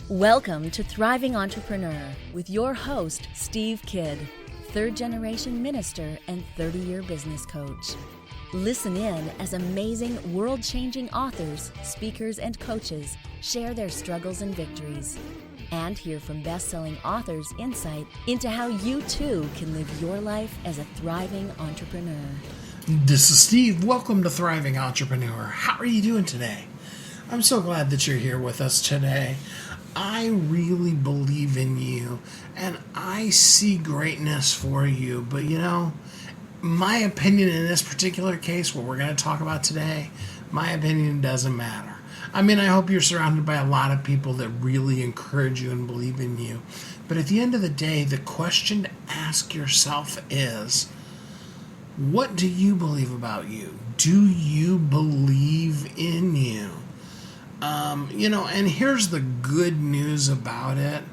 Welcome to Thriving Entrepreneur with your host, Steve Kidd, third-generation minister and 30-year business coach. Listen in as amazing, world-changing authors, speakers, and coaches share their struggles and victories. And hear from best-selling authors' insight into how you too can live your life as a thriving entrepreneur. This is Steve. Welcome to Thriving Entrepreneur. How are you doing today? I'm so glad that you're here with us today. I really believe in you, and I see greatness for you. But my opinion in this particular case, what we're going to talk about today, my opinion doesn't matter. I hope you're surrounded by a lot of people that really encourage you and believe in you. But at the end of the day, the question to ask yourself is, what do you believe about you? Do you believe in you? And here's the good news about it.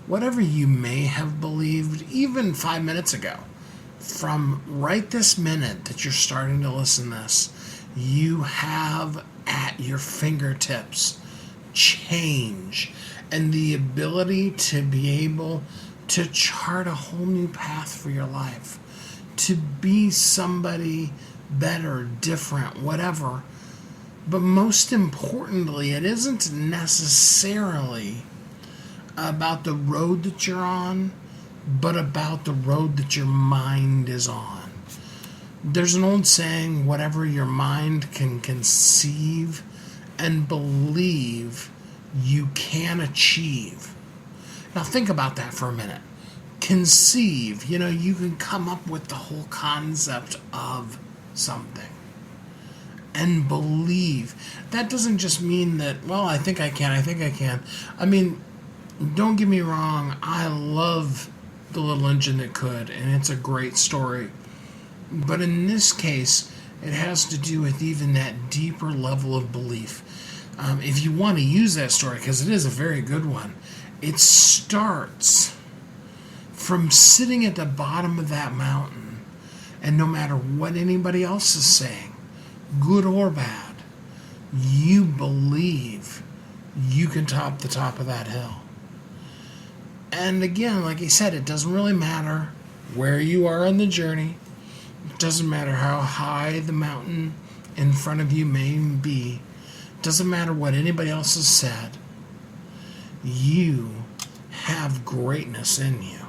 Whatever you may have believed, even 5 minutes ago, from right this minute that you're starting to listen to this, you have at your fingertips change and the ability to be able to chart a whole new path for your life, to be somebody better, different, whatever. But most importantly, it isn't necessarily about the road that you're on, but about the road that your mind is on. There's an old saying, whatever your mind can conceive and believe, you can achieve. Now think about that for a minute. Conceive, you can come up with the whole concept of something. And believe. That doesn't just mean that, I think I can. Don't get me wrong, I love The Little Engine That Could, and it's a great story. But in this case, it has to do with even that deeper level of belief. If you want to use that story, because it is a very good one, it starts from sitting at the bottom of that mountain, and no matter what anybody else is saying, good or bad, you believe you can top the top of that hill. And again, like I said, it doesn't really matter where you are on the journey. It doesn't matter how high the mountain in front of you may be. It doesn't matter what anybody else has said. You have greatness in you.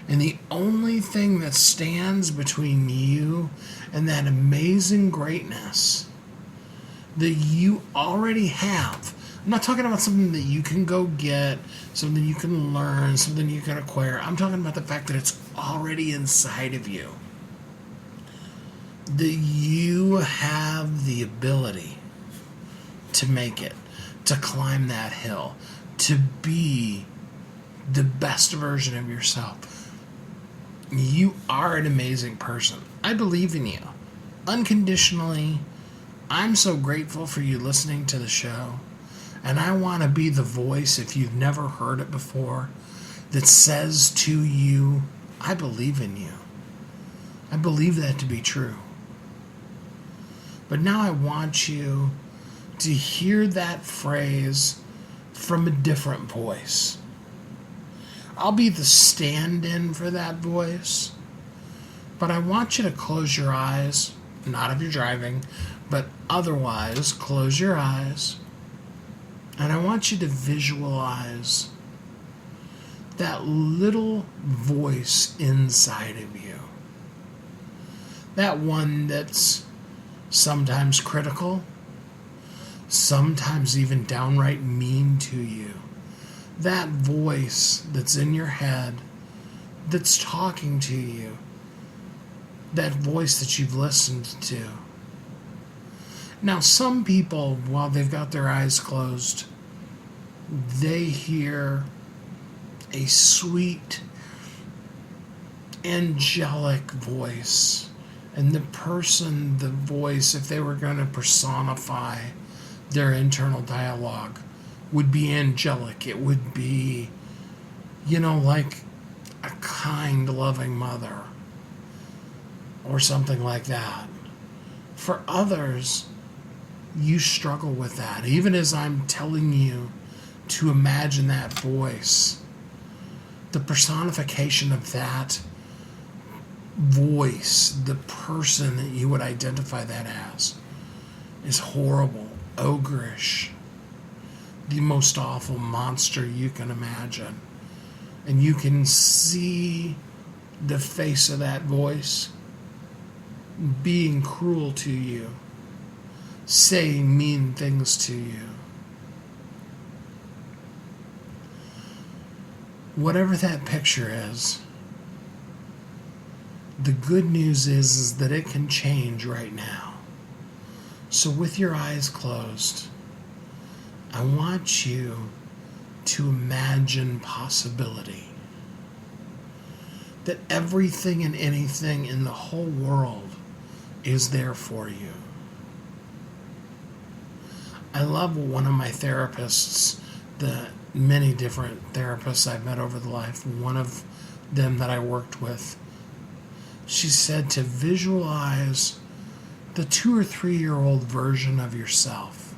And the only thing that stands between you and that amazing greatness that you already have, I'm not talking about something that you can go get, something you can learn, something you can acquire. I'm talking about the fact that it's already inside of you. That you have the ability to make it, to climb that hill, to be the best version of yourself. You are an amazing person. I believe in you. Unconditionally, I'm so grateful for you listening to the show. And I want to be the voice, if you've never heard it before, that says to you, I believe in you. I believe that to be true. But now I want you to hear that phrase from a different voice. I'll be the stand-in for that voice, but I want you to close your eyes, not if you're driving, but otherwise close your eyes, and I want you to visualize that little voice inside of you, that one that's sometimes critical, sometimes even downright mean to you. That voice that's in your head, that's talking to you, that voice that you've listened to. Now, some people, while they've got their eyes closed, they hear a sweet, angelic voice. And the voice, if they were going to personify their internal dialogue, would be angelic. It would be, like a kind, loving mother, or something like that. For others, you struggle with that. Even as I'm telling you to imagine that voice, the personification of that voice, the person that you would identify that as, is horrible, ogreish, the most awful monster you can imagine. And you can see the face of that voice being cruel to you, saying mean things to you. Whatever that picture is, the good news is that it can change right now. So with your eyes closed, I want you to imagine possibility. That everything and anything in the whole world is there for you. I love one of my therapists, the many different therapists I've met over the life, one of them that I worked with, she said to visualize the 2 or 3-year-old version of yourself.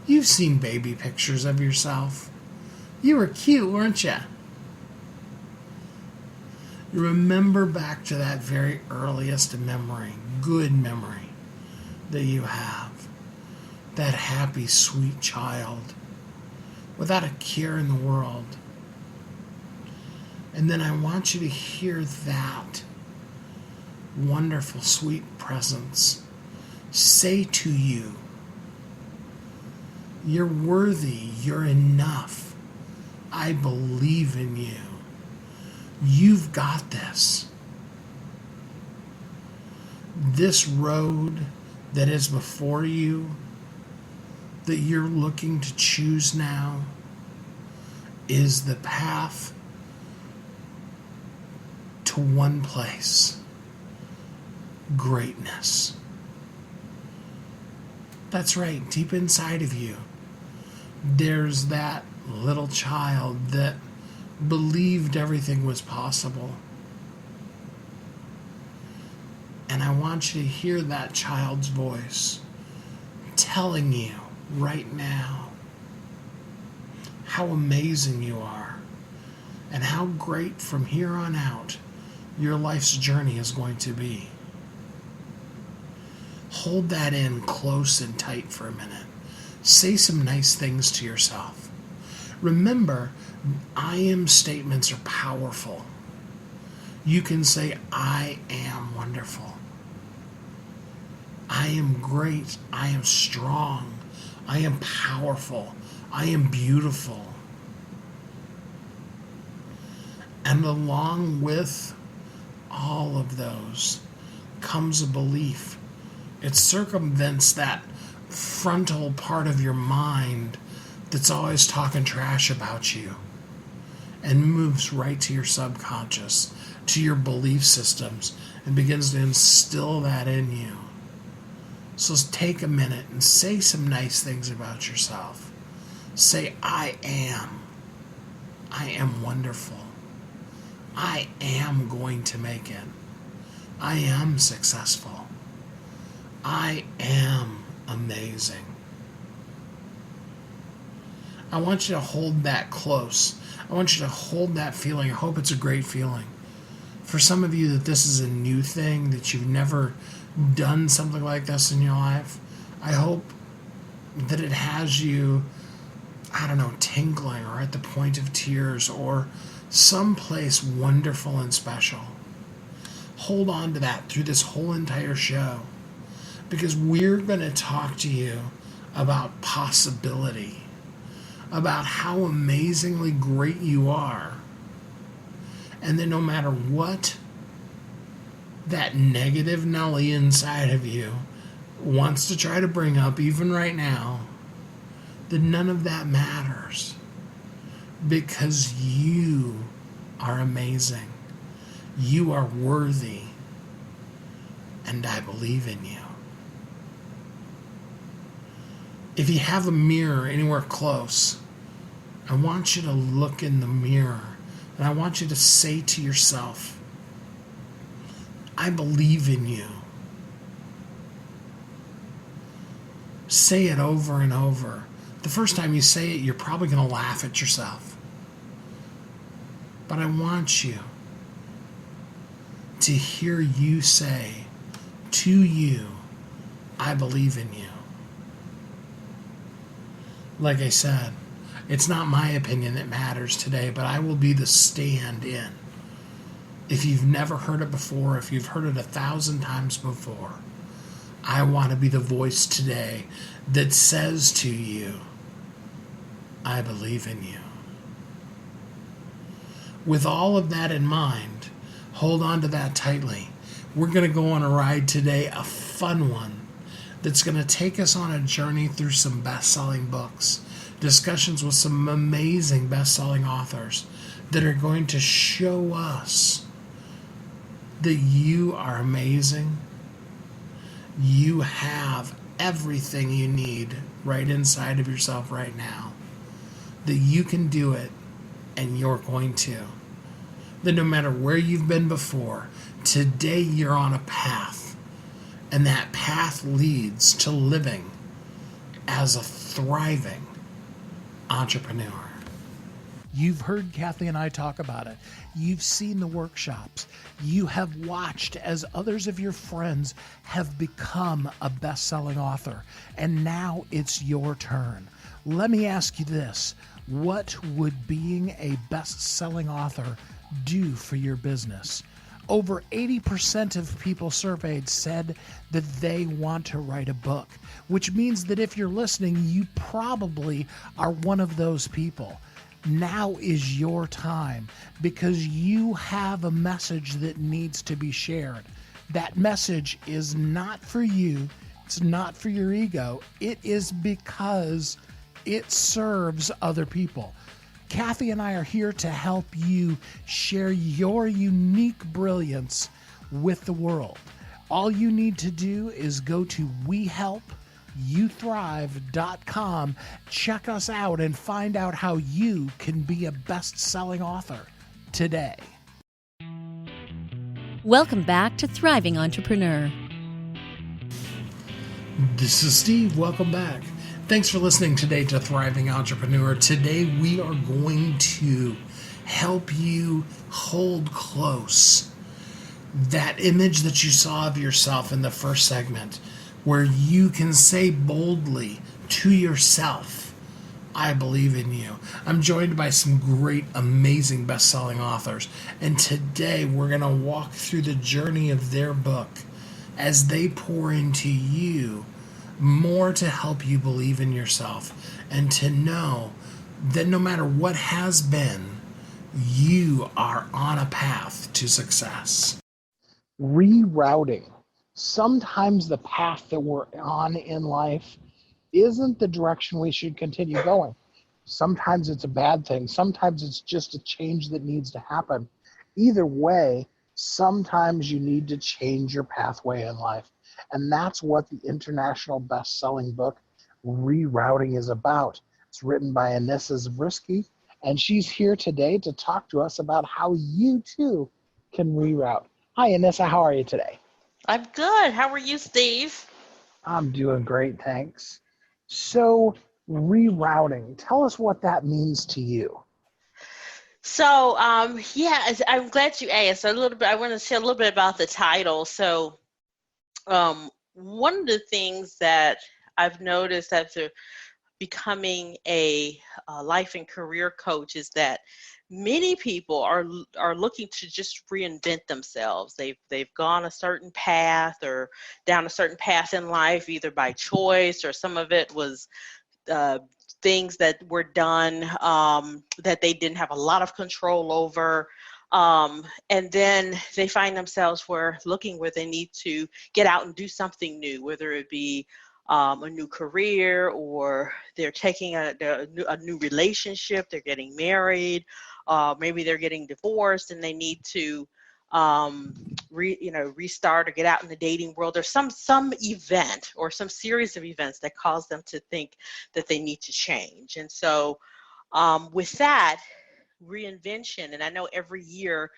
You've seen baby pictures of yourself. You were cute, weren't you? Remember back to that very earliest memory, good memory that you have. That happy, sweet child without a care in the world. And then I want you to hear that wonderful, sweet presence say to you, you're worthy, you're enough, I believe in you. You've got this. This road that is before you, that you're looking to choose now, is the path to one place: greatness. That's right, deep inside of you, there's that little child that believed everything was possible. And I want you to hear that child's voice telling you right now how amazing you are and how great from here on out your life's journey is going to be. Hold that in close and tight for a minute. Say some nice things to yourself. Remember, I am statements are powerful. You can say, I am wonderful. I am great. I am strong. I am powerful. I am beautiful. And along with all of those comes a belief. It circumvents that frontal part of your mind that's always talking trash about you and moves right to your subconscious, to your belief systems, and begins to instill that in you. So take a minute and say some nice things about yourself. Say, I am. I am wonderful. I am going to make it. I am successful. I am amazing. I want you to hold that close. I want you to hold that feeling. I hope it's a great feeling. For some of you that this is a new thing, that you've never done something like this in your life, I hope that it has you, tingling or at the point of tears or someplace wonderful and special. Hold on to that through this whole entire show, because we're going to talk to you about possibility, about how amazingly great you are, and then no matter what that negative Nelly inside of you wants to try to bring up, even right now, that none of that matters, because you are amazing. You are worthy, and I believe in you. If you have a mirror anywhere close, I want you to look in the mirror, and And I want you to say to yourself, I believe in you. Say it over and over. The first time you say it, you're probably going to laugh at yourself. But I want you to hear you say to you, I believe in you. Like I said, it's not my opinion that matters today, but I will be the stand-in. If you've never heard it before, if you've heard it 1,000 times before, I want to be the voice today that says to you, I believe in you. With all of that in mind, hold on to that tightly. We're going to go on a ride today, a fun one, that's going to take us on a journey through some best-selling books, discussions with some amazing best-selling authors that are going to show us that you are amazing. You have everything you need right inside of yourself right now. That you can do it, and you're going to. That no matter where you've been before, today you're on a path. And that path leads to living as a thriving entrepreneur. You've heard Kathy and I talk about it. You've seen the workshops. You have watched as others of your friends have become a best-selling author. And now it's your turn. Let me ask you this. What would being a best-selling author do for your business? Over 80% of people surveyed said that they want to write a book, which means that if you're listening, you probably are one of those people. Now is your time because you have a message that needs to be shared. That message is not for you. It's not for your ego. It is because it serves other people. Kathy and I are here to help you share your unique brilliance with the world. All you need to do is go to WeHelpYouThrive.com, check us out, and find out how you can be a best-selling author today. Welcome back to Thriving Entrepreneur. This is Steve. Welcome back. Thanks for listening today to Thriving Entrepreneur. Today we are going to help you hold close that image that you saw of yourself in the first segment, where you can say boldly to yourself, I believe in you. I'm joined by some great, amazing best-selling authors, and today we're going to walk through the journey of their book as they pour into you more to help you believe in yourself and to know that no matter what has been, you are on a path to success. Rerouting. Sometimes the path that we're on in life isn't the direction we should continue going. Sometimes it's a bad thing. Sometimes it's just a change that needs to happen. Either way, sometimes you need to change your pathway in life. And that's what the international best-selling book, Rerouting, is about. It's written by Anissa Zabriskie, and she's here today to talk to us about how you, too, can reroute. Hi, Anissa. How are you today? I'm good. How are you, Steve? I'm doing great, thanks. So, rerouting, tell us what that means to you. So, I'm glad you asked. I want to share a little bit about the title. So, one of the things that I've noticed after becoming a life and career coach is that many people are looking to just reinvent themselves. They've gone a certain path or down a certain path in life, either by choice or some of it was things that were done that they didn't have a lot of control over. And then they find themselves looking where they need to get out and do something new, whether it be a new career, or they're taking a new relationship, they're getting married, maybe they're getting divorced and they need to restart or get out in the dating world. There's some event or some series of events that cause them to think that they need to change. And so with that, reinvention. And I know every year,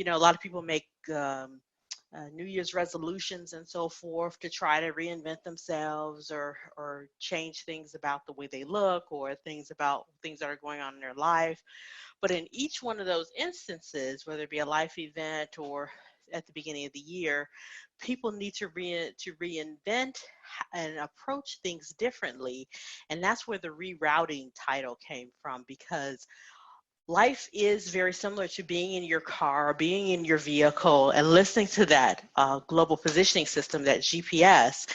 a lot of people make New Year's resolutions and so forth to try to reinvent themselves or change things about the way they look or things that are going on in their life. But in each one of those instances, whether it be a life event or at the beginning of the year, people need to reinvent and approach things differently. And that's where the rerouting title came from, because life is very similar to being in your car, being in your vehicle, and listening to that global positioning system, that GPS.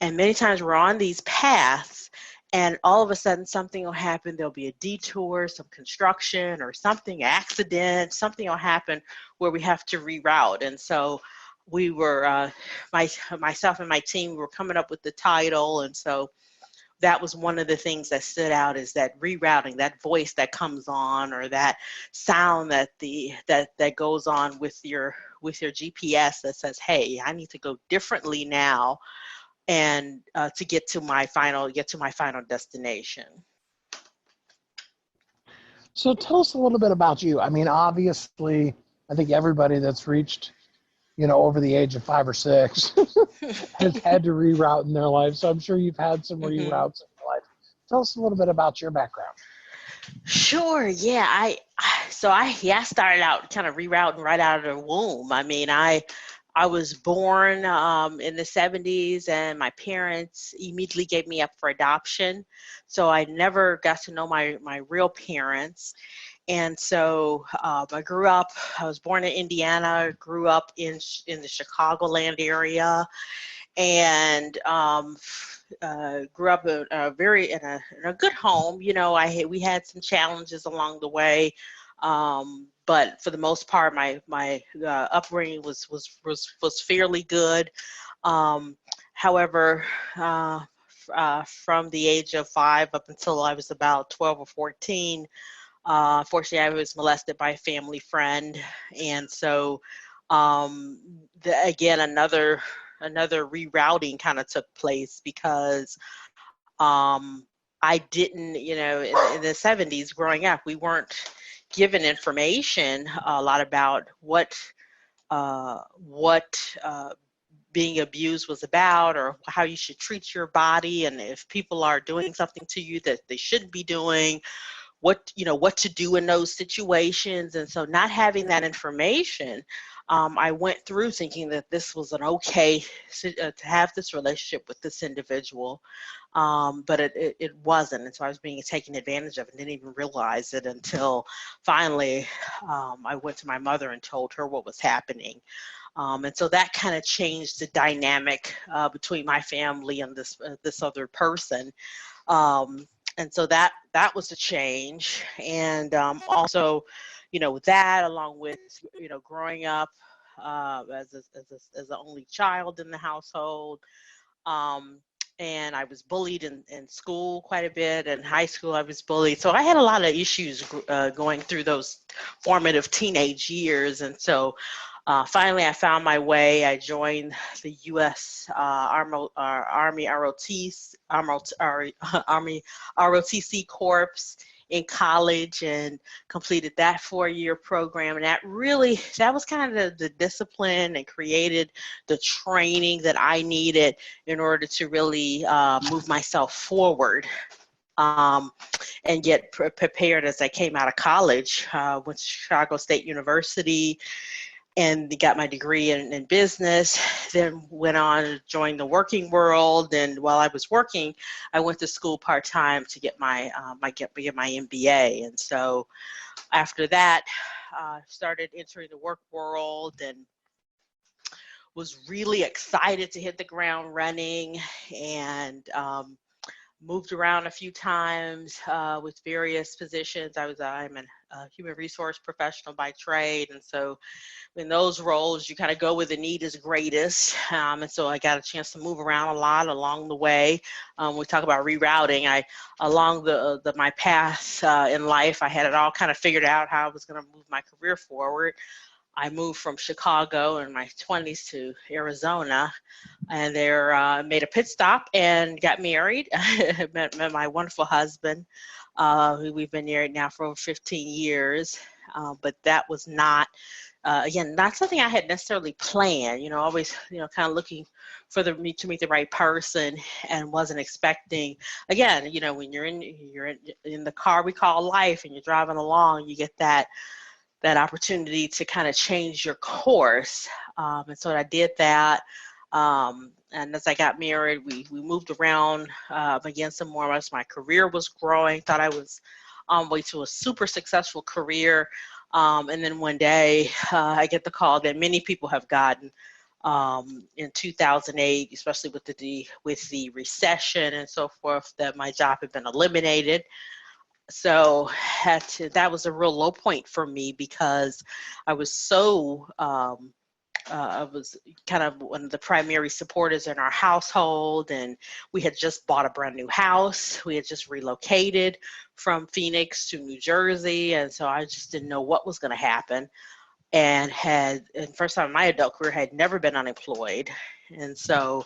And many times we're on these paths, and all of a sudden something will happen. There'll be a detour, some construction or something, accident, something will happen where we have to reroute. And so we were, myself and my team were coming up with the title. And so that was one of the things that stood out, is that rerouting, that voice that comes on, or that sound that goes on with your GPS that says, hey, I need to go differently now, and to get to my final destination. So tell us a little bit about you. I mean, obviously, I think everybody that's reached, over the age of 5 or 6 has had to reroute in their life. So I'm sure you've had some reroutes in your life. Tell us a little bit about your background. Sure. Yeah. I started out kind of rerouting right out of the womb. I mean, I was born in the 70s, and my parents immediately gave me up for adoption. So I never got to know my real parents. And so I was born in Indiana, grew up in the Chicagoland area, and grew up in a good home. We had some challenges along the way, but for the most part, my upbringing was fairly good. However, from the age of 5 up until I was about 12 or 14, unfortunately, I was molested by a family friend, and so again, another rerouting kind of took place, because I didn't, in the 70s growing up, we weren't given information a lot about what being abused was about, or how you should treat your body, and if people are doing something to you that they shouldn't be doing, what to do in those situations. And so not having that information, I went through thinking that this was an okay to have this relationship with this individual, but it wasn't. And so I was being taken advantage of and didn't even realize it until finally I went to my mother and told her what was happening. And so that kind of changed the dynamic between my family and this other person. And so that was a change. And also, with that, along with, growing up as the only child in the household, and I was bullied in school quite a bit. In high school, I was bullied. So I had a lot of issues going through those formative teenage years. And so finally, I found my way. I joined the U.S. Army ROTC Corps in college, and completed that 4-year program. And that was kind of the discipline, and created the training that I needed in order to really move myself forward. And get prepared as I came out of college. Went to Chicago State University, and got my degree in business, then went on to join the working world. And while I was working, I went to school part-time to get my MBA. And so after that, started entering the work world, and was really excited to hit the ground running, and moved around a few times with various positions. I'm a human resource professional by trade, and so in those roles, you kind of go where the need is greatest. And so I got a chance to move around a lot along the way. We talk about rerouting. Along my path in life, I had it all kind of figured out how I was going to move my career forward. I moved from Chicago in my 20s to Arizona, and there made a pit stop and got married. met my wonderful husband, who we've been married now for over 15 years. but that was not, again, not something I had necessarily planned, always, kind of looking for me to meet the right person, and wasn't expecting, again, when you're in the car we call life, and you're driving along, you get that opportunity to kind of change your course. And so I did that. And as I got married, we moved around again some more. As my career was growing, thought I was on way to a super successful career. And then one day I get the call that many people have gotten in 2008, especially with the recession and so forth, that my job had been eliminated. So that was a real low point for me, because I was so I was kind of one of the primary supporters in our household, and we had just bought a brand new house. We had just relocated from Phoenix to New Jersey, and so I just didn't know what was going to happen. And first time in my adult career, had never been unemployed, and so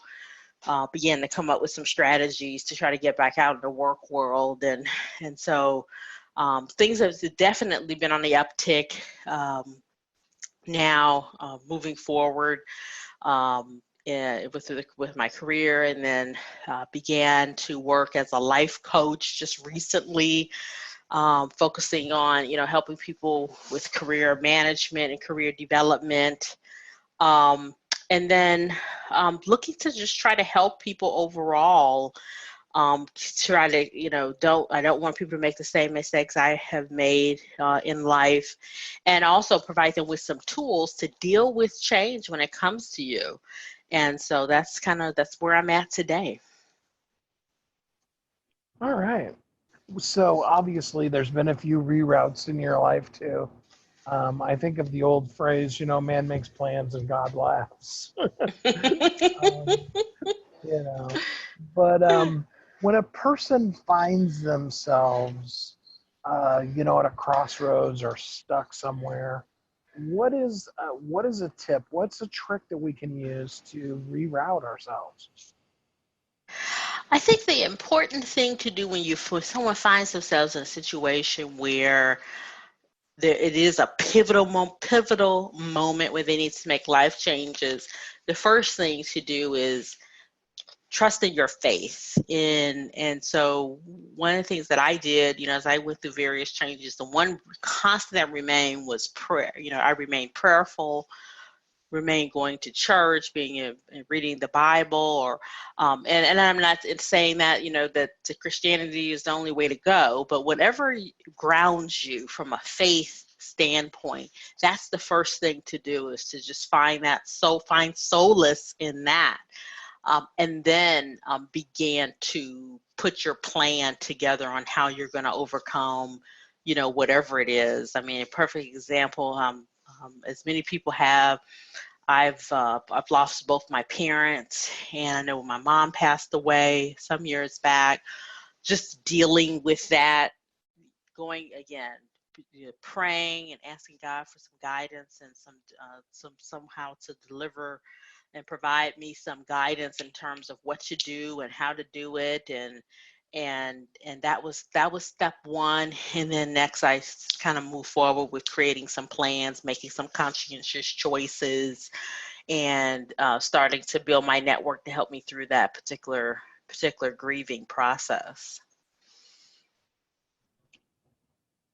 began to come up with some strategies to try to get back out in the work world, and so things have definitely been on the uptick. Now, moving forward with my career, and then began to work as a life coach just recently, focusing on helping people with career management and career development, and then looking to just try to help people overall. Try to, I don't want people to make the same mistakes I have made in life, and also provide them with some tools to deal with change when it comes to you. And so that's where I'm at today. All right. So obviously there's been a few reroutes in your life too. I think of the old phrase, man makes plans and God laughs. You know, but when a person finds themselves, at a crossroads or stuck somewhere, what is a tip? What's a trick that we can use to reroute ourselves? I think the important thing to do when someone finds themselves in a situation where it is a pivotal moment where they need to make life changes, the first thing to do is trust in your faith. And so one of the things that I did, as I went through various changes, the one constant that remained was prayer. I remained prayerful, remained going to church, and reading the Bible, or and I'm not saying that that Christianity is the only way to go, but whatever grounds you from a faith standpoint, that's the first thing to do, is to just find solace in that. And then began to put your plan together on how you're going to overcome, whatever it is. I mean, a perfect example, as many people have, I've lost both my parents, and I know when my mom passed away some years back, just dealing with that, going again, praying and asking God for some guidance and somehow to deliver and provide me some guidance in terms of what to do and how to do it, and that was step one. And then next I kind of moved forward with creating some plans, making some conscientious choices, and starting to build my network to help me through that particular grieving process.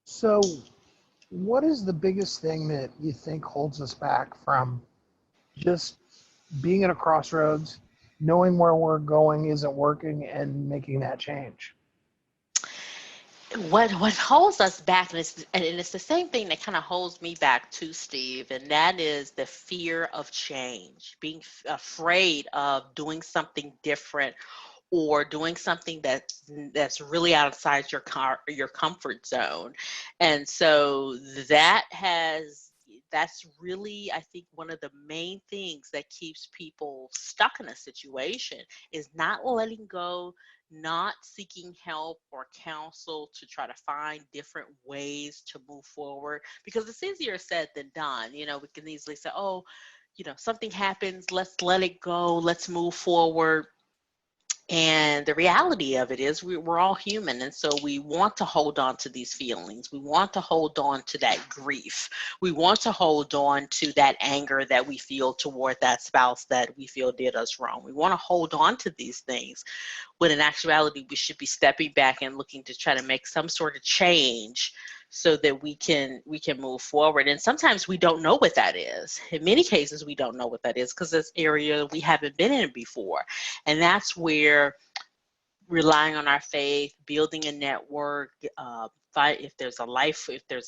So what is the biggest thing that you think holds us back from just being at a crossroads, knowing where we're going isn't working, and making that change? What holds us back, and it's the same thing that kind of holds me back too, Steve, and that is the fear of change, being afraid of doing something different, or doing something that's really outside your comfort zone. And so that's really, I think, one of the main things that keeps people stuck in a situation, is not letting go, not seeking help or counsel to try to find different ways to move forward, because it's easier said than done. We can easily say, oh, something happens, let's let it go, let's move forward. And the reality of it is we're all human. And so we want to hold on to these feelings. We want to hold on to that grief. We want to hold on to that anger that we feel toward that spouse that we feel did us wrong. We want to hold on to these things, when in actuality, we should be stepping back and looking to try to make some sort of change so that we can move forward. And sometimes we don't know what that is. In many cases, we don't know what that is because it's an area we haven't been in before. And that's where relying on our faith, building a network, if there's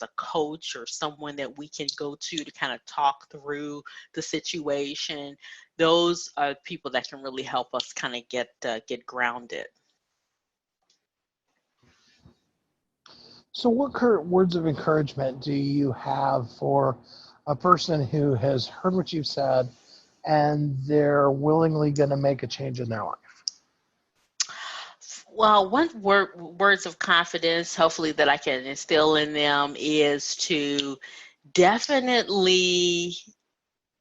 a coach or someone that we can go to kind of talk through the situation, those are people that can really help us kind of get grounded. So what words of encouragement do you have for a person who has heard what you've said and they're willingly going to make a change in their life? Well, words of confidence, hopefully, that I can instill in them is to definitely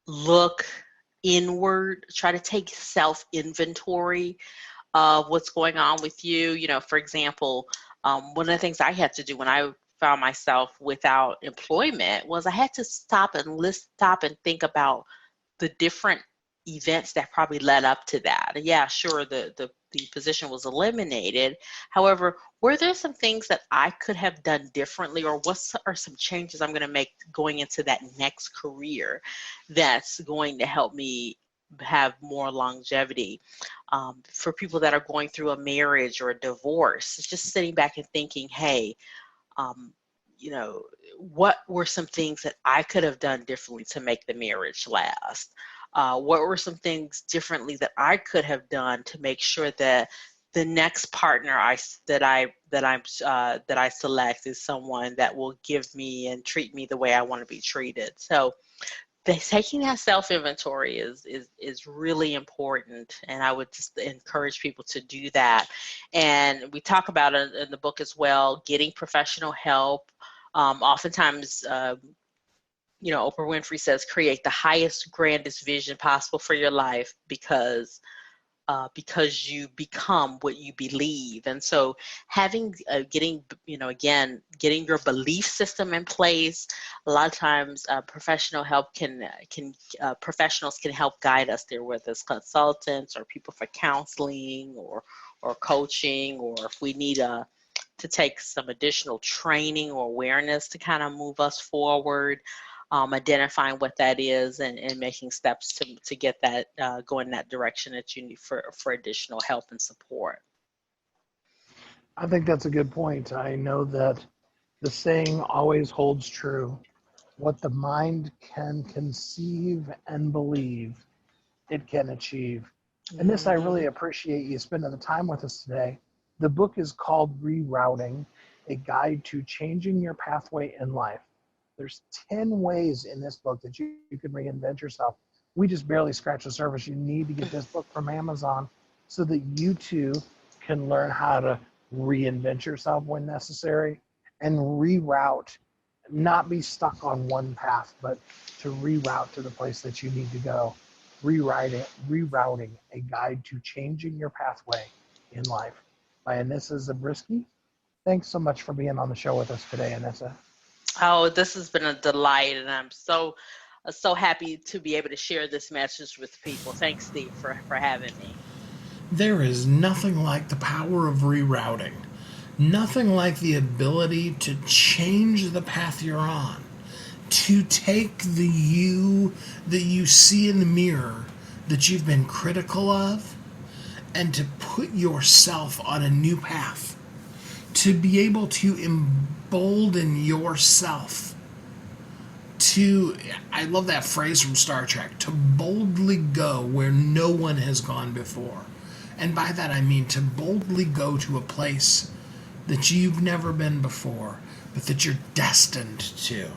look inward, try to take self-inventory of what's going on with you. You know, for example, one of the things I had to do when I found myself without employment was I had to stop and think about the different events that probably led up to that. Yeah, sure, the position was eliminated. However, were there some things that I could have done differently, or what are some changes I'm going to make going into that next career that's going to help me have more longevity? For people that are going through a marriage or a divorce, it's just sitting back and thinking, hey, you know, what were some things that I could have done differently to make the marriage last? What were some things differently that I could have done to make sure that the next partner that I select is someone that will give me and treat me the way I want to be treated? So taking that self-inventory is really important, and I would just encourage people to do that. And we talk about it in the book as well, getting professional help. Oftentimes, you know, Oprah Winfrey says, create the highest, grandest vision possible for your life because you become what you believe. And so getting your belief system in place. A lot of times professional help professionals can help guide us there, whether it's consultants or people for counseling or coaching, or if we need to take some additional training or awareness to kind of move us forward. Identifying what that is and making steps to get that go in that direction that you need for additional help and support. I think that's a good point. I know that the saying always holds true. What the mind can conceive and believe, it can achieve. And this, I really appreciate you spending the time with us today. The book is called Rerouting, A Guide to Changing Your Pathway in Life. There's 10 ways in this book that you can reinvent yourself. We just barely scratched the surface. You need to get this book from Amazon so that you too can learn how to reinvent yourself when necessary and reroute, not be stuck on one path, but to reroute to the place that you need to go. Rerouting, A Guide to Changing Your Pathway in Life by Anissa Zabriskie. Thanks so much for being on the show with us today, Anissa. Oh, this has been a delight, and I'm so happy to be able to share this message with people. Thanks, Steve, for having me. There is nothing like the power of rerouting. Nothing like the ability to change the path you're on. To take the you that you see in the mirror that you've been critical of and to put yourself on a new path. To be able to embolden yourself I love that phrase from Star Trek, to boldly go where no one has gone before. And by that I mean to boldly go to a place that you've never been before, but that you're destined to.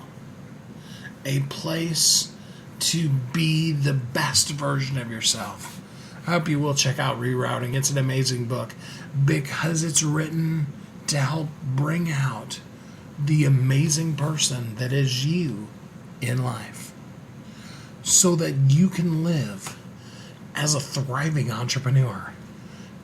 A place to be the best version of yourself. I hope you will check out Rerouting. It's an amazing book because it's written to help bring out the amazing person that is you in life so that you can live as a thriving entrepreneur.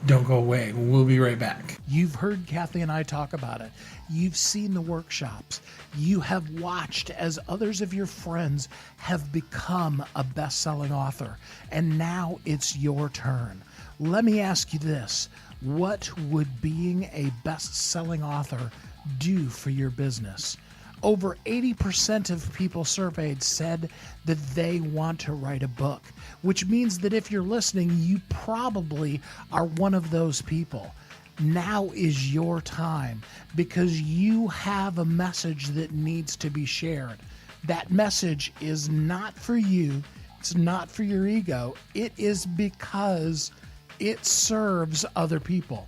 Don't go away. We'll be right back. You've heard Kathy and I talk about it. You've seen the workshops. You have watched as others of your friends have become a best-selling author. And now it's your turn. Let me ask you this. What would being a best-selling author do for your business? Over 80% of people surveyed said that they want to write a book, which means that if you're listening, you probably are one of those people. Now is your time because you have a message that needs to be shared. That message is not for you. It's not for your ego. It is because it serves other people.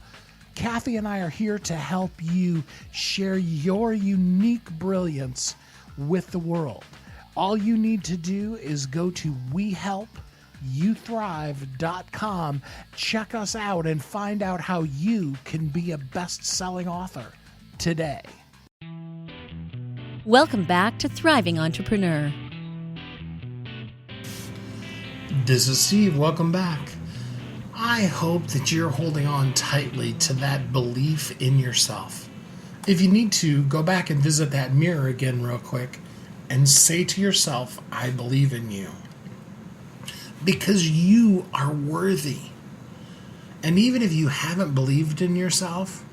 Kathy and I are here to help you share your unique brilliance with the world. All you need to do is go to WeHelpYouThrive.com, check us out, and find out how you can be a best-selling author today. Welcome back to Thriving Entrepreneur. This is Steve. Welcome back. I hope that you're holding on tightly to that belief in yourself. If you need to, go back and visit that mirror again real quick and say to yourself, I believe in you. Because you are worthy. And even if you haven't believed in yourself,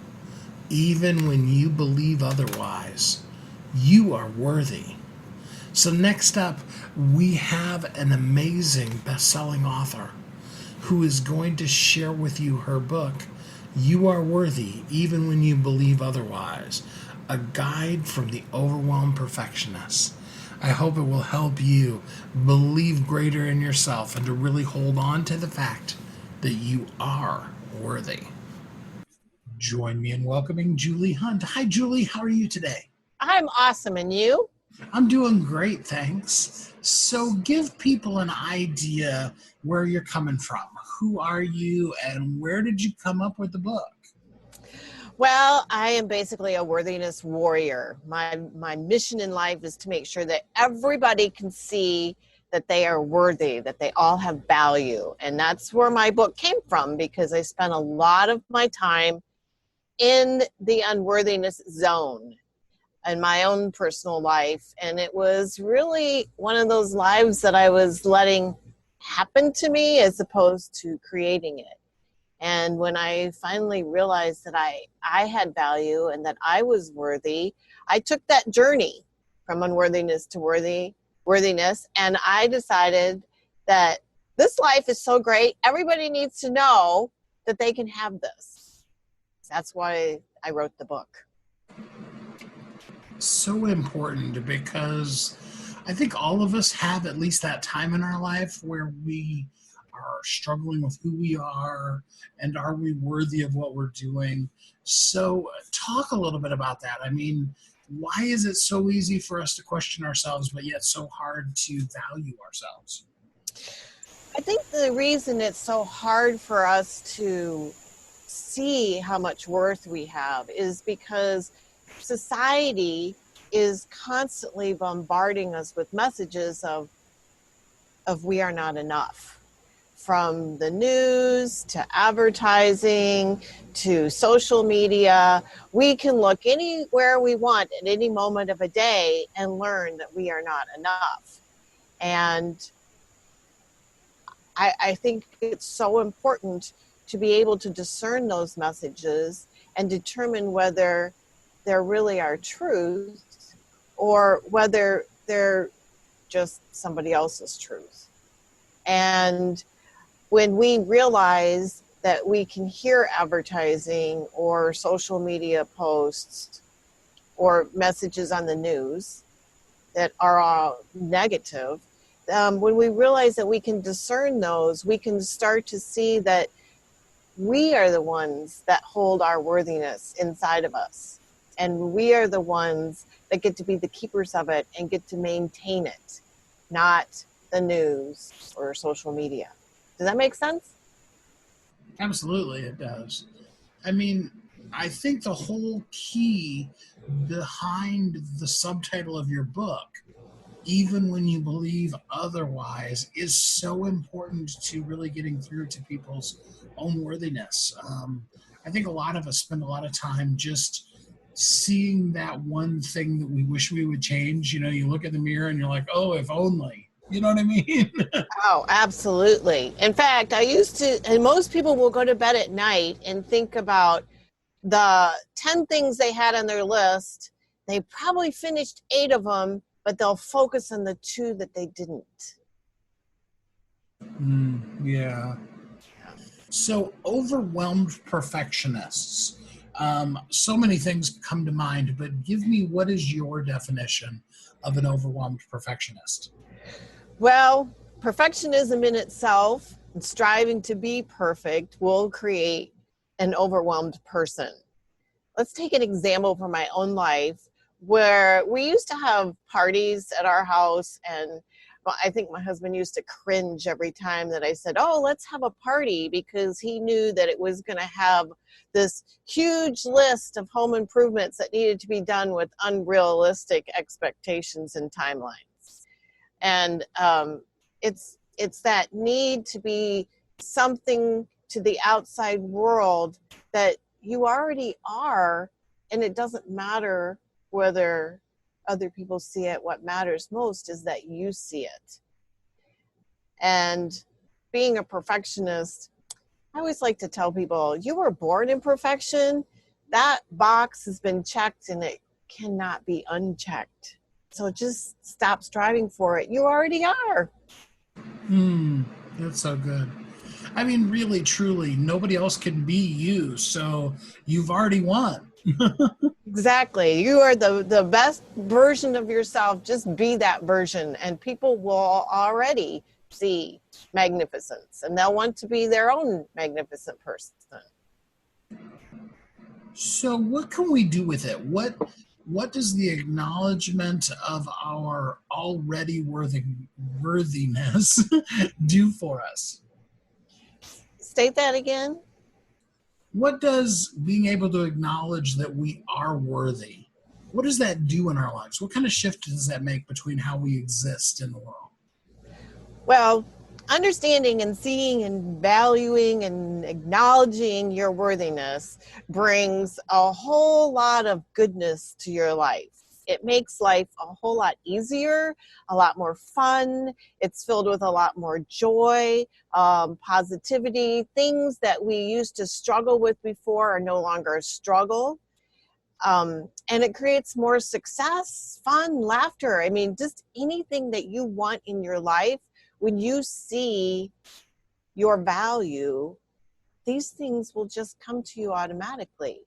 even when you believe otherwise, you are worthy. So next up, we have an amazing best-selling author who is going to share with you her book, You Are Worthy Even When You Believe Otherwise, a guide from the overwhelmed perfectionist. I hope it will help you believe greater in yourself and to really hold on to the fact that you are worthy. Join me in welcoming Julee Hunt. Hi, Julie. How are you today? I'm awesome. And you? I'm doing great, thanks. So give people an idea where you're coming from. Who are you and where did you come up with the book? Well, I am basically a worthiness warrior. My mission in life is to make sure that everybody can see that they are worthy, that they all have value. And that's where my book came from, because I spent a lot of my time in the unworthiness zone in my own personal life. And it was really one of those lives that I was letting happen to me as opposed to creating it. And when I finally realized that I had value and that I was worthy, I took that journey from unworthiness to worthiness. And I decided that this life is so great. Everybody needs to know that they can have this. That's why I wrote the book. So important, because I think all of us have at least that time in our life where we are struggling with who we are and are we worthy of what we're doing. So talk a little bit about that. I mean, why is it so easy for us to question ourselves, but yet so hard to value ourselves? I think the reason it's so hard for us to see how much worth we have is because society is constantly bombarding us with messages of we are not enough. From the news to advertising to social media, we can look anywhere we want at any moment of a day and learn that we are not enough. And I think it's so important to be able to discern those messages and determine whether they're really our truth or whether they're just somebody else's truth. And when we realize that we can hear advertising or social media posts or messages on the news that are all negative, when we realize that we can discern those, we can start to see that we are the ones that hold our worthiness inside of us. And we are the ones that get to be the keepers of it and get to maintain it, not the news or social media. Does that make sense? Absolutely, it does. I mean, I think the whole key behind the subtitle of your book even when you believe otherwise, is so important to really getting through to people's own worthiness. I think a lot of us spend a lot of time just seeing that one thing that we wish we would change. You know, you look in the mirror and you're like, oh, if only. You know what I mean? Oh, absolutely. In fact, I used to, and most people will go to bed at night and think about the 10 things they had on their list. They probably finished 8 of them, but they'll focus on the 2 that they didn't. Yeah. So overwhelmed perfectionists. So many things come to mind, but give me, what is your definition of an overwhelmed perfectionist? Well, perfectionism in itself and striving to be perfect will create an overwhelmed person. Let's take an example from my own life where we used to have parties at our house, and I think my husband used to cringe every time that I said, oh, let's have a party, because he knew that it was going to have this huge list of home improvements that needed to be done with unrealistic expectations and timelines. And it's that need to be something to the outside world that you already are, and it doesn't matter whether other people see it. What matters most is that you see it. And being a perfectionist, I always like to tell people, you were born in perfection. That box has been checked and it cannot be unchecked. So just stop striving for it. You already are. That's so good. I mean, really, truly, nobody else can be you. So you've already won. Exactly. You are the best version of yourself. Just be that version, and people will already see magnificence, and they'll want to be their own magnificent person. So what can we do with it? What does the acknowledgement of our already worthiness do for us? State that again. What does being able to acknowledge that we are worthy, what does that do in our lives? What kind of shift does that make between how we exist in the world? Well, understanding and seeing and valuing and acknowledging your worthiness brings a whole lot of goodness to your life. It makes life a whole lot easier, a lot more fun. It's filled with a lot more joy, positivity. Things that we used to struggle with before are no longer a struggle. And it creates more success, fun, laughter. I mean, just anything that you want in your life. When you see your value, these things will just come to you automatically.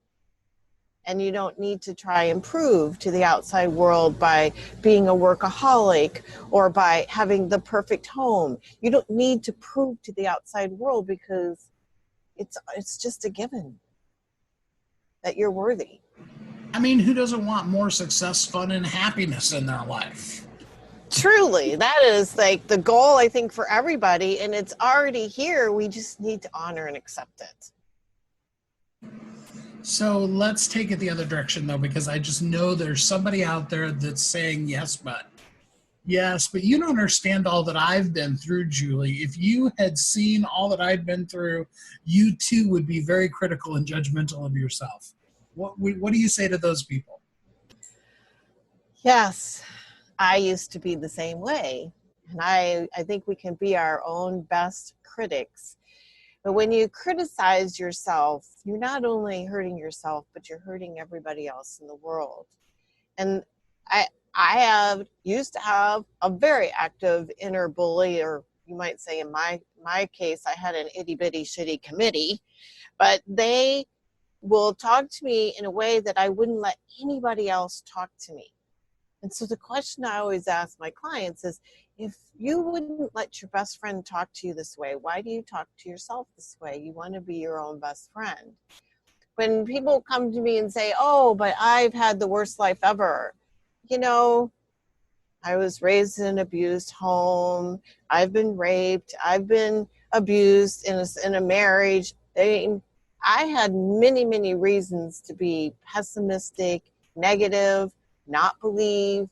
And you don't need to try and prove to the outside world by being a workaholic or by having the perfect home. You don't need to prove to the outside world, because it's just a given that you're worthy. I mean, who doesn't want more success, fun, and happiness in their life? Truly, that is like the goal, I think, for everybody, and it's already here. We just need to honor and accept it. So let's take it the other direction, though, because I just know there's somebody out there that's saying, yes, but you don't understand all that I've been through, Julie. If you had seen all that I've been through, you too would be very critical and judgmental of yourself. What do you say to those people? Yes, I used to be the same way. And I think we can be our own best critics. But when you criticize yourself, you're not only hurting yourself, but you're hurting everybody else in the world. And I used to have a very active inner bully, or you might say in my case, I had an itty bitty shitty committee, but they will talk to me in a way that I wouldn't let anybody else talk to me. And so the question I always ask my clients is, if you wouldn't let your best friend talk to you this way, why do you talk to yourself this way? You want to be your own best friend. When people come to me and say, oh, but I've had the worst life ever. You know, I was raised in an abused home. I've been raped. I've been abused in a marriage. I had many, many reasons to be pessimistic, negative, not believe,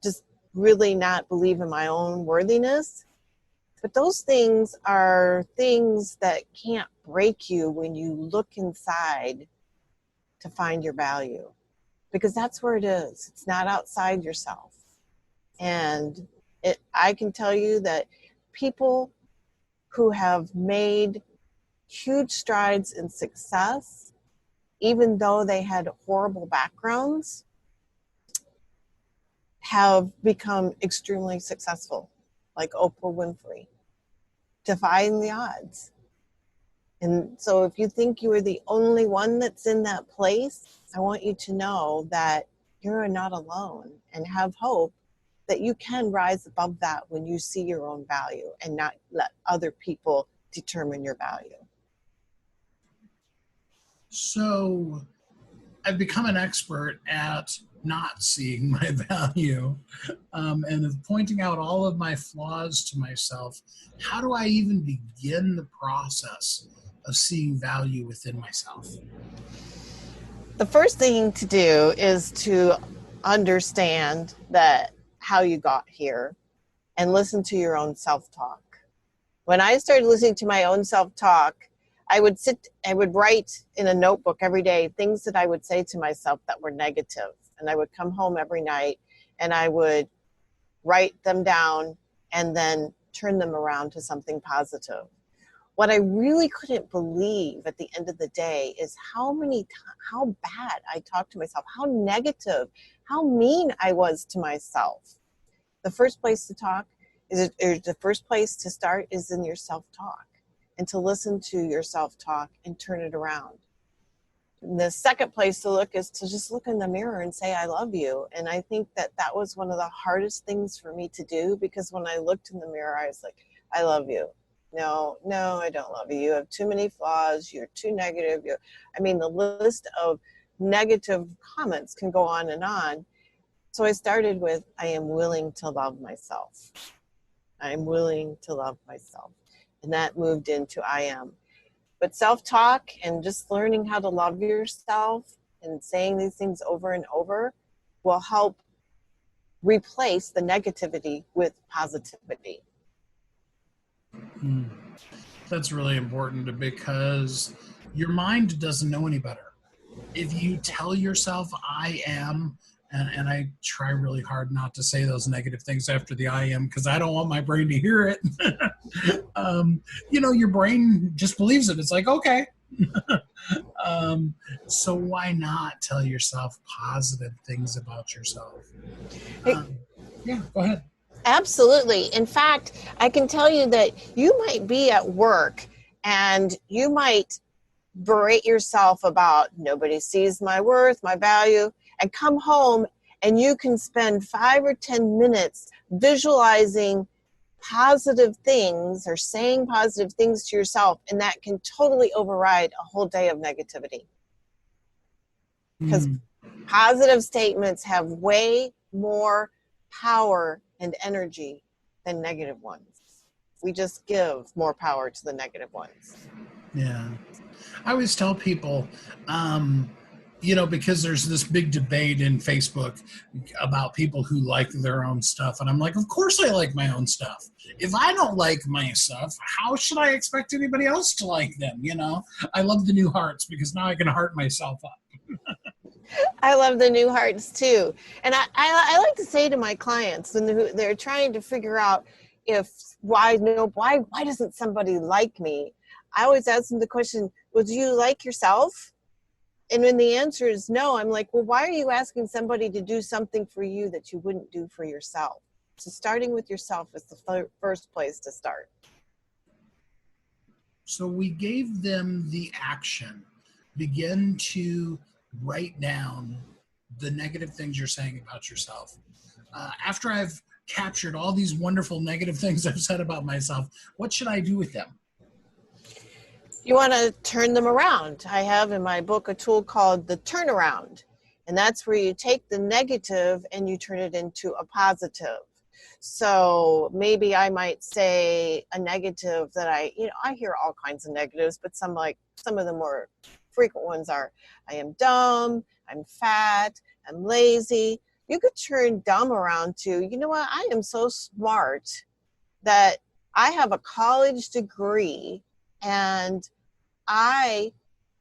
just really not believe in my own worthiness. But those things are things that can't break you when you look inside to find your value, because that's where it is. It's not outside yourself. And I can tell you that people who have made huge strides in success, even though they had horrible backgrounds, have become extremely successful, like Oprah Winfrey, defying the odds. And so if you think you are the only one that's in that place, I want you to know that you're not alone, and have hope that you can rise above that when you see your own value and not let other people determine your value. So I've become an expert at not seeing my value, and of pointing out all of my flaws to myself. How do I even begin the process of seeing value within myself? The first thing to do is to understand that how you got here, and listen to your own self-talk. When I started listening to my own self-talk, I would write in a notebook every day things that I would say to myself that were negative. And I would come home every night and I would write them down and then turn them around to something positive. What I really couldn't believe at the end of the day is how bad I talked to myself, how negative, how mean I was to myself. The first place to start is in your self-talk, and to listen to your self-talk and turn it around. And the second place to look is to just look in the mirror and say, I love you. And I think that was one of the hardest things for me to do, because when I looked in the mirror, I was like, I love you. No, I don't love you. You have too many flaws. You're too negative. The list of negative comments can go on and on. So I started with, I am willing to love myself. I am willing to love myself. And that moved into I am. But self-talk and just learning how to love yourself and saying these things over and over will help replace the negativity with positivity. That's really important, because your mind doesn't know any better. If you tell yourself I am, and I try really hard not to say those negative things after the I am, because I don't want my brain to hear it. Your brain just believes it. It's like, okay. So why not tell yourself positive things about yourself? Yeah, go ahead. Absolutely. In fact, I can tell you that you might be at work and you might berate yourself about nobody sees my worth, my value, and come home and you can spend 5 or 10 minutes visualizing positive things or saying positive things to yourself, and that can totally override a whole day of negativity. Because positive statements have way more power and energy than negative ones. We just give more power to the negative ones. Yeah. I always tell people, because there's this big debate in Facebook about people who like their own stuff. And I'm like, of course I like my own stuff. If I don't like my stuff, how should I expect anybody else to like them? I love the new hearts because now I can heart myself up. I love the new hearts too. And I like to say to my clients when they're trying to figure out why doesn't somebody like me? I always ask them the question, well, do you like yourself? And when the answer is no, I'm like, well, why are you asking somebody to do something for you that you wouldn't do for yourself? So starting with yourself is the first place to start. So we gave them the action. Begin to write down the negative things you're saying about yourself. After I've captured all these wonderful negative things I've said about myself, what should I do with them? You want to turn them around. I have in my book a tool called the turnaround. And that's where you take the negative and you turn it into a positive. So maybe I might say a negative that I hear all kinds of negatives, but some of the more frequent ones are, I am dumb, I'm fat, I'm lazy. You could turn dumb around to, you know what, I am so smart that I have a college degree and I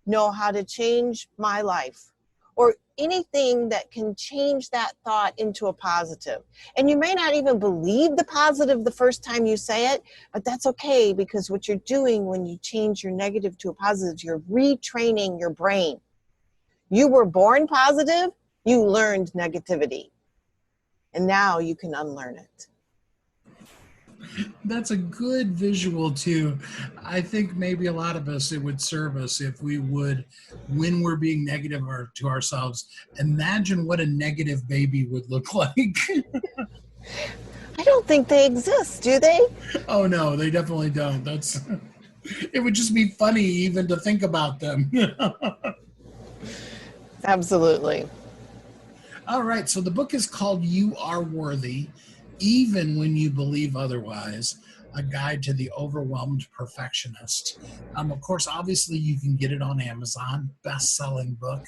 know how to change my life, or anything that can change that thought into a positive. And you may not even believe the positive the first time you say it, but that's okay, because what you're doing when you change your negative to a positive, you're retraining your brain. You were born positive, you learned negativity, and now you can unlearn it. That's a good visual too. I think maybe a lot of us, it would serve us if we would, when we're being negative to ourselves, imagine what a negative baby would look like. I don't think they exist, do they? Oh no, they definitely don't. It would just be funny even to think about them. Absolutely. All right, so the book is called You Are Worthy, Even When You Believe Otherwise, a guide to the overwhelmed perfectionist. Of course, obviously you can get it on Amazon, best-selling book.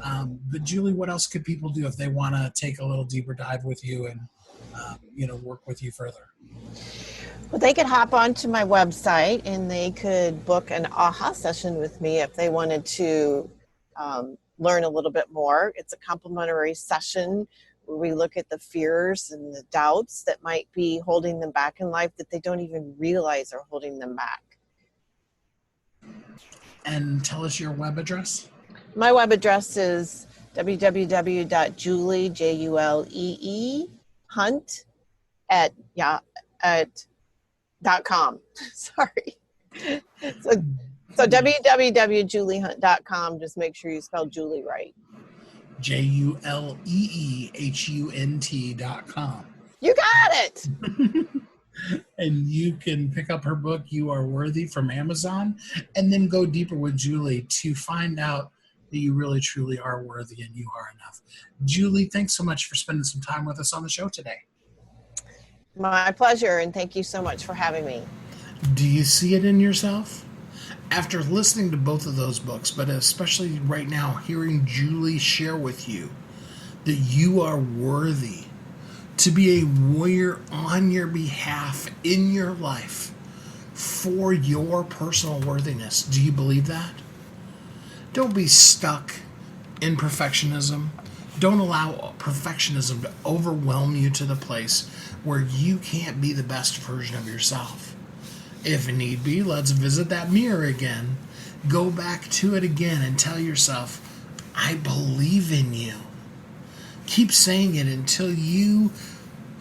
But Julie, what else could people do if they want to take a little deeper dive with you and work with you further? Well, they could hop onto my website and they could book an aha session with me if they wanted to learn a little bit more. It's a complimentary session where we look at the fears and the doubts that might be holding them back in life that they don't even realize are holding them back. And tell us your web address. My web address is www.julee, Julee Hunt .com. Sorry. So www.juleehunt.com. Just make sure you spell Julie right. JuleeHunt.com. You got it. And you can pick up her book, You Are Worthy, from Amazon, and then go deeper with Julie to find out that you really, truly are worthy and you are enough. Julie, thanks so much for spending some time with us on the show today. My pleasure, and thank you so much for having me. Do you see it in yourself? After listening to both of those books, but especially right now, hearing Julie share with you that you are worthy to be a warrior on your behalf in your life for your personal worthiness. Do you believe that? Don't be stuck in perfectionism. Don't allow perfectionism to overwhelm you to the place where you can't be the best version of yourself. If need be, let's visit that mirror again. Go back to it again and tell yourself, I believe in you. Keep saying it until you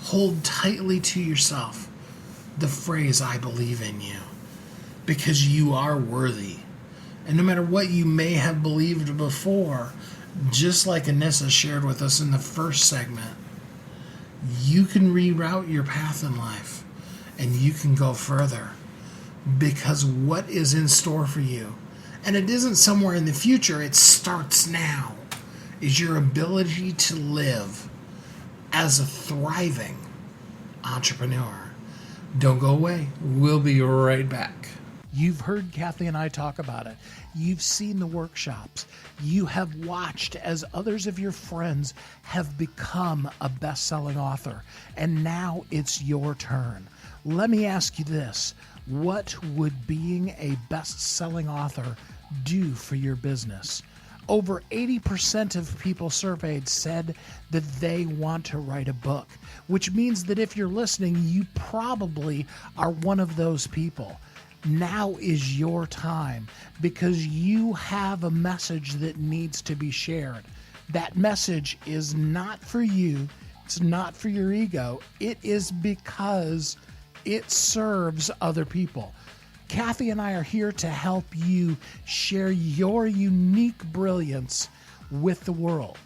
hold tightly to yourself the phrase, I believe in you. Because you are worthy. And no matter what you may have believed before, just like Anissa shared with us in the first segment, you can reroute your path in life and you can go further. Because what is in store for you, and it isn't somewhere in the future, it starts now, is your ability to live as a thriving entrepreneur. Don't go away. We'll be right back. You've heard Kathy and I talk about it. You've seen the workshops. You have watched as others of your friends have become a best-selling author. And now it's your turn. Let me ask you this. What would being a best-selling author do for your business? Over 80% of people surveyed said that they want to write a book, which means that if you're listening, you probably are one of those people. Now is your time because you have a message that needs to be shared. That message is not for you. It's not for your ego. It is because it serves other people. Kathy and I are here to help you share your unique brilliance with the world.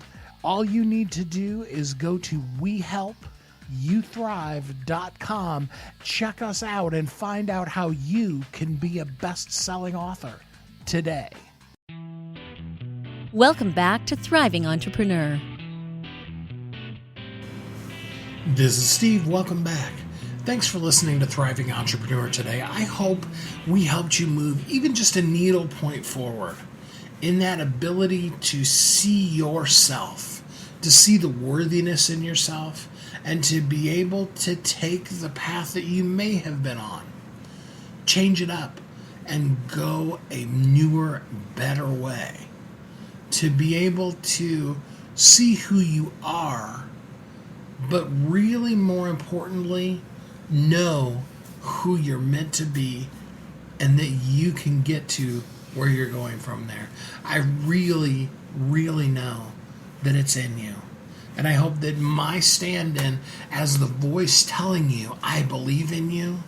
All you need to do is go to WeHelpYouThrive.com, check us out, and find out how you can be a best-selling author today. Welcome back to Thriving Entrepreneur. This is Steve. Welcome back. Thanks for listening to Thriving Entrepreneur today. I hope we helped you move even just a needle point forward in that ability to see yourself, to see the worthiness in yourself, and to be able to take the path that you may have been on, change it up, and go a newer, better way. To be able to see who you are, but really more importantly, know who you're meant to be, and that you can get to where you're going from there. I really, really know that it's in you. And I hope that my stand-in as the voice telling you, I believe in you,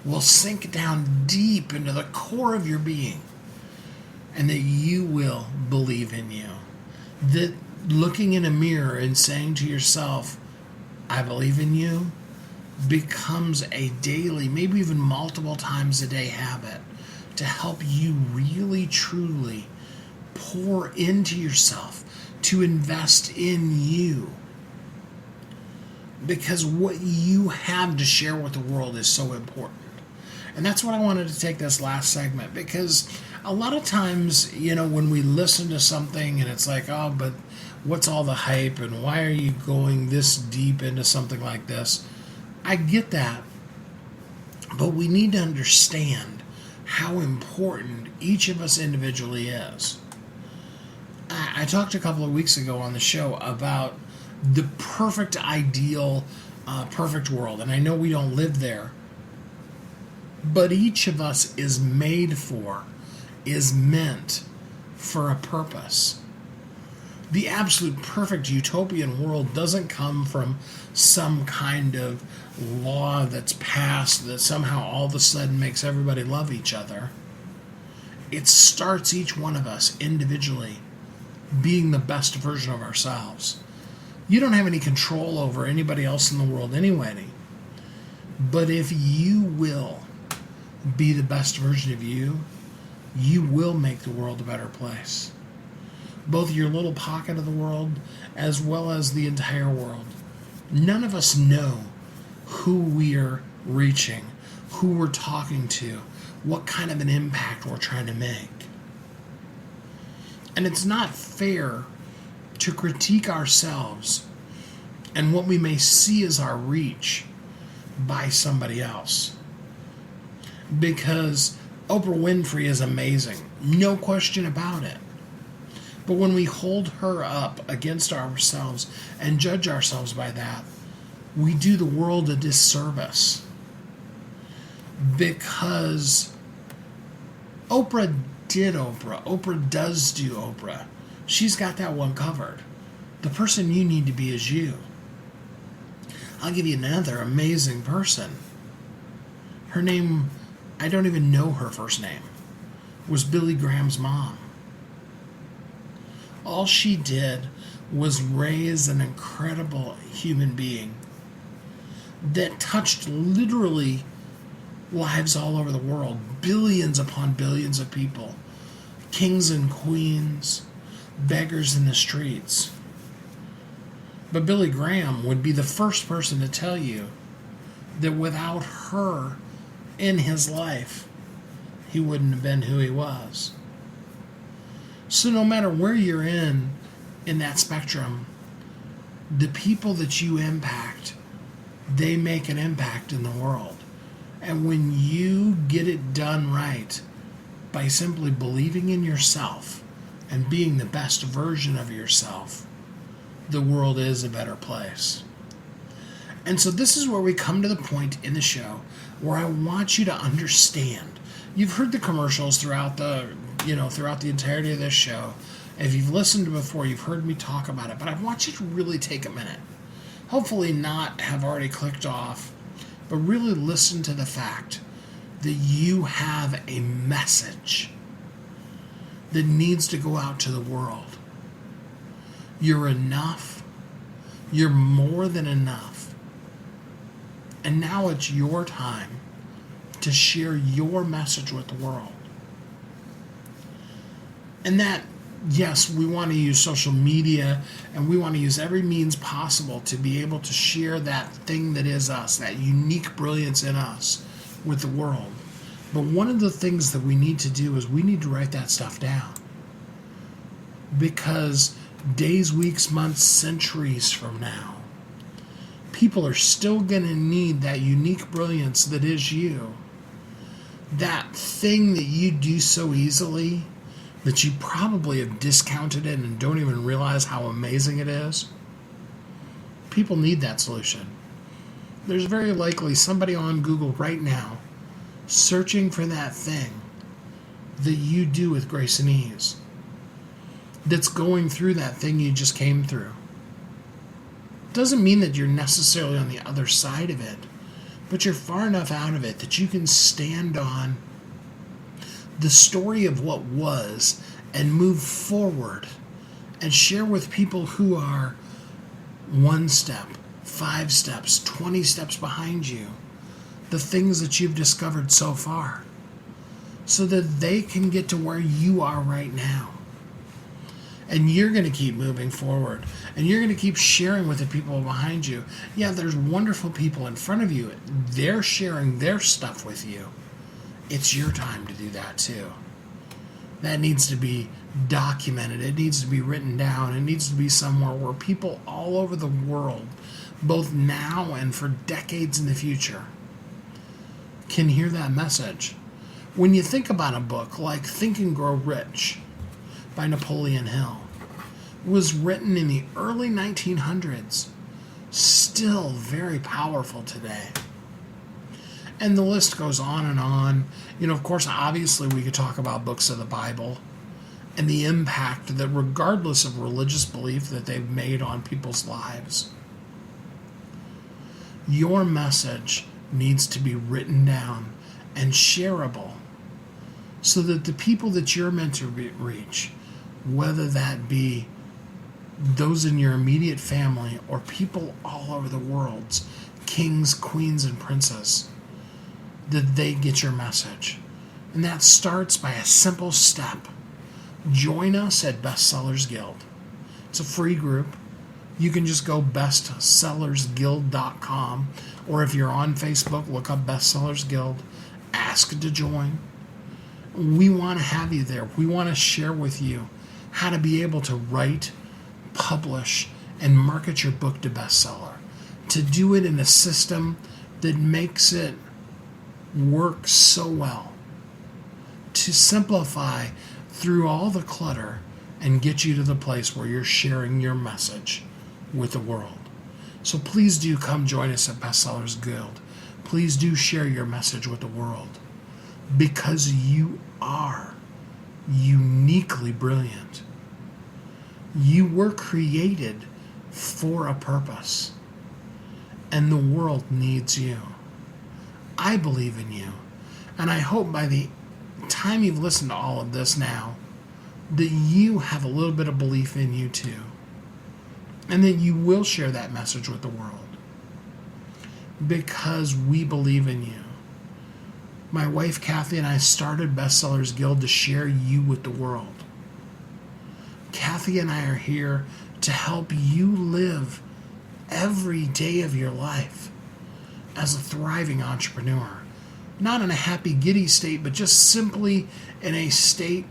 will sink down deep into the core of your being. And that you will believe in you. That looking in a mirror and saying to yourself, I believe in you, becomes a daily, maybe even multiple times a day habit to help you really, truly pour into yourself, to invest in you. Because what you have to share with the world is so important. And that's what I wanted to take this last segment, because a lot of times, when we listen to something and it's like, oh, but what's all the hype and why are you going this deep into something like this? I get that. But we need to understand how important each of us individually is. I talked a couple of weeks ago on the show about the perfect, ideal, perfect world. And I know we don't live there. But each of us is made for, is meant for a purpose. The absolute perfect utopian world doesn't come from some kind of law that's passed that somehow all of a sudden makes everybody love each other. It starts each one of us individually being the best version of ourselves. You don't have any control over anybody else in the world anyway. But if you will be the best version of you, you will make the world a better place. Both your little pocket of the world as well as the entire world. None of us know who we are reaching, who we're talking to, what kind of an impact we're trying to make. And it's not fair to critique ourselves and what we may see as our reach by somebody else. Because Oprah Winfrey is amazing, no question about it. But when we hold her up against ourselves and judge ourselves by that, we do the world a disservice. Because Oprah did Oprah. Oprah does do Oprah. She's got that one covered. The person you need to be is you. I'll give you another amazing person. Her name, I don't even know her first name, was Billy Graham's mom. All she did was raise an incredible human being that touched literally lives all over the world, billions upon billions of people, kings and queens, beggars in the streets. But Billy Graham would be the first person to tell you that without her in his life, he wouldn't have been who he was. So no matter where you're in that spectrum, the people that you impact, they make an impact in the world. And when you get it done right by simply believing in yourself and being the best version of yourself, the world is a better place. And so this is where we come to the point in the show where I want you to understand. You've heard the commercials throughout the entirety of this show. If you've listened before, you've heard me talk about it. But I want you to really take a minute. Hopefully not have already clicked off, but really listen to the fact that you have a message that needs to go out to the world. You're enough. You're more than enough. And now it's your time to share your message with the world. And that, yes, we want to use social media and we want to use every means possible to be able to share that thing that is us, that unique brilliance in us with the world. But one of the things that we need to do is we need to write that stuff down. Because days, weeks, months, centuries from now, people are still going to need that unique brilliance that is you. That thing that you do so easily that you probably have discounted it and don't even realize how amazing it is. People need that solution. There's very likely somebody on Google right now searching for that thing that you do with grace and ease, that's going through that thing you just came through. Doesn't mean that you're necessarily on the other side of it, but you're far enough out of it that you can stand on the story of what was and move forward and share with people who are 1 step, 5 steps, 20 steps behind you, the things that you've discovered so far, so that they can get to where you are right now. And you're going to keep moving forward, and you're going to keep sharing with the people behind you. Yeah, there's wonderful people in front of you. They're sharing their stuff with you. It's your time to do that too. That needs to be documented. It needs to be written down. It needs to be somewhere where people all over the world, both now and for decades in the future, can hear that message. When you think about a book like Think and Grow Rich by Napoleon Hill, it was written in the early 1900s, still very powerful today. And the list goes on and on. You know, of course, obviously we could talk about books of the Bible and the impact that, regardless of religious belief, that they've made on people's lives. Your message needs to be written down and shareable so that the people that you're meant to reach, whether that be those in your immediate family or people all over the world, kings, queens, and princes, that they get your message. And that starts by a simple step. Join us at Bestsellers Guild. It's a free group. You can just go bestsellersguild.com, or if you're on Facebook, look up Bestsellers Guild, ask to join. We want to have you there. We want to share with you how to be able to write, publish, and market your book to bestseller. To do it in a system that makes it work so well. To simplify through all the clutter and get you to the place where you're sharing your message with the world. So please do come join us at Bestsellers Guild. Please do share your message with the world, because you are uniquely brilliant. You were created for a purpose, and the world needs you. I believe in you, and I hope by the time you've listened to all of this now, that you have a little bit of belief in you too, and that you will share that message with the world, because we believe in you. My wife Kathy and I started Bestsellers Guild to share you with the world. Kathy and I are here to help you live every day of your life as a thriving entrepreneur. Not in a happy, giddy state, but just simply in a state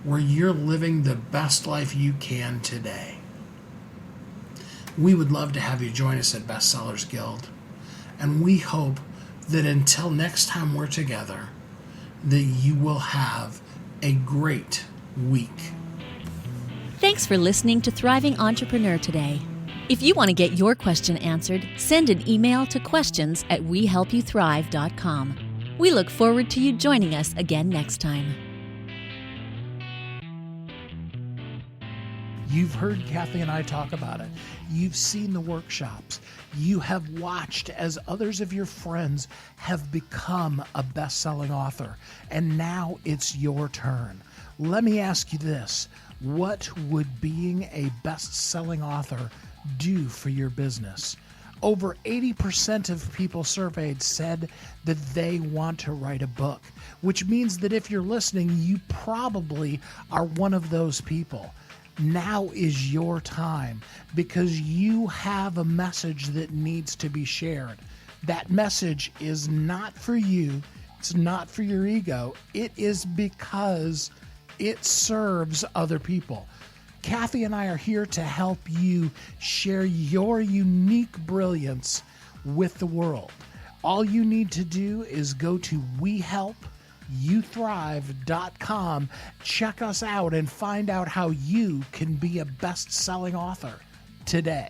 where you're living the best life you can today. We would love to have you join us at Bestsellers Guild, and we hope that until next time we're together, that you will have a great week. Thanks for listening to Thriving Entrepreneur today. If you want to get your question answered, send an email to questions@wehelpyouthrive.com. We look forward to you joining us again next time. You've heard Kathy and I talk about it. You've seen the workshops. You have watched as others of your friends have become a best-selling author. And now it's your turn. Let me ask you this. What would being a best-selling author do for your business? Over 80% of people surveyed said that they want to write a book, which means that if you're listening, you probably are one of those people. Now is your time, because you have a message that needs to be shared. That message is not for you. It's not for your ego. It is because it serves other people. Kathy and I are here to help you share your unique brilliance with the world. All you need to do is go to WeHelpYouThrive.com, check us out, and find out how you can be a best-selling author today.